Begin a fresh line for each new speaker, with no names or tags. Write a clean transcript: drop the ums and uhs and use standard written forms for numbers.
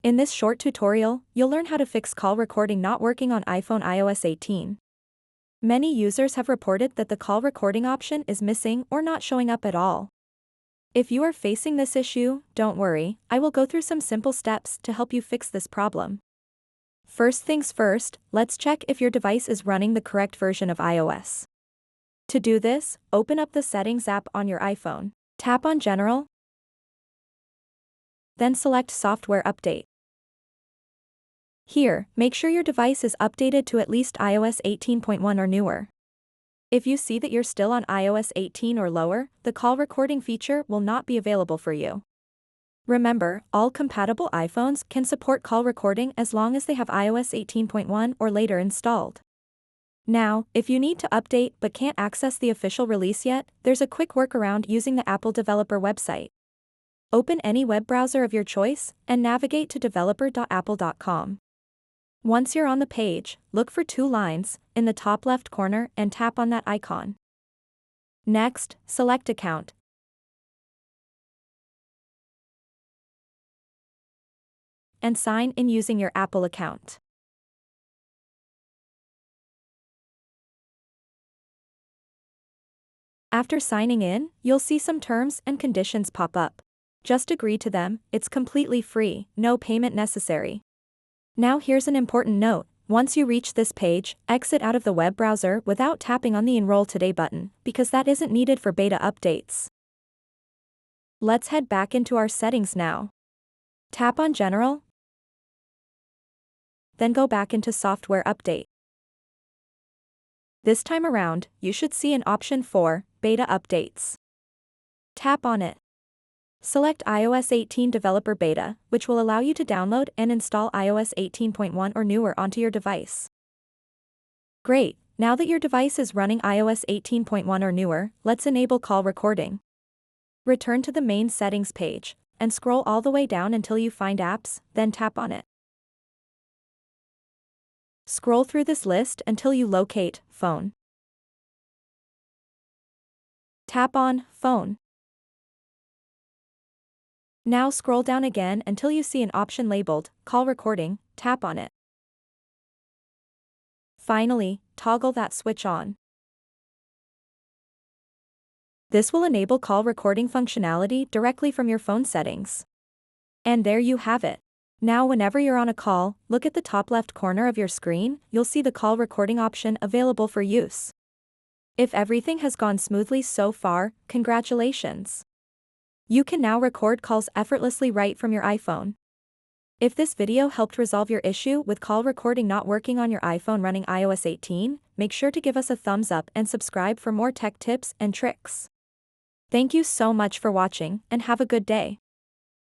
In this short tutorial, you'll learn how to fix call recording not working on iPhone iOS 18. Many users have reported that the call recording option is missing or not showing up at all. If you are facing this issue, don't worry, I will go through some simple steps to help you fix this problem. First things first, let's check if your device is running the correct version of iOS. To do this, open up the Settings app on your iPhone. Tap on General, then select Software Update. Here, make sure your device is updated to at least iOS 18.1 or newer. If you see that you're still on iOS 18 or lower, the call recording feature will not be available for you. Remember, all compatible iPhones can support call recording as long as they have iOS 18.1 or later installed. Now, if you need to update but can't access the official release yet, there's a quick workaround using the Apple developer website. Open any web browser of your choice and navigate to developer.apple.com. Once you're on the page, look for two lines in the top left corner and tap on that icon. Next, select Account. And sign in using your Apple account. After signing in, you'll see some terms and conditions pop up. Just agree to them, it's completely free, no payment necessary. Now here's an important note, once you reach this page, exit out of the web browser without tapping on the Enroll Today button, because that isn't needed for beta updates. Let's head back into our settings now. Tap on General, then go back into Software Update. This time around, you should see an option for Beta Updates. Tap on it. Select iOS 18 Developer Beta, which will allow you to download and install iOS 18.1 or newer onto your device. Great, now that your device is running iOS 18.1 or newer, let's enable call recording. Return to the main settings page, and scroll all the way down until you find Apps, then tap on it. Scroll through this list until you locate Phone. Tap on Phone. Now scroll down again until you see an option labeled Call Recording, tap on it. Finally, toggle that switch on. This will enable call recording functionality directly from your phone settings. And there you have it. Now whenever you're on a call, look at the top left corner of your screen, you'll see the call recording option available for use. If everything has gone smoothly so far, congratulations! You can now record calls effortlessly right from your iPhone. If this video helped resolve your issue with call recording not working on your iPhone running iOS 18, make sure to give us a thumbs up and subscribe for more tech tips and tricks. Thank you so much for watching and have a good day.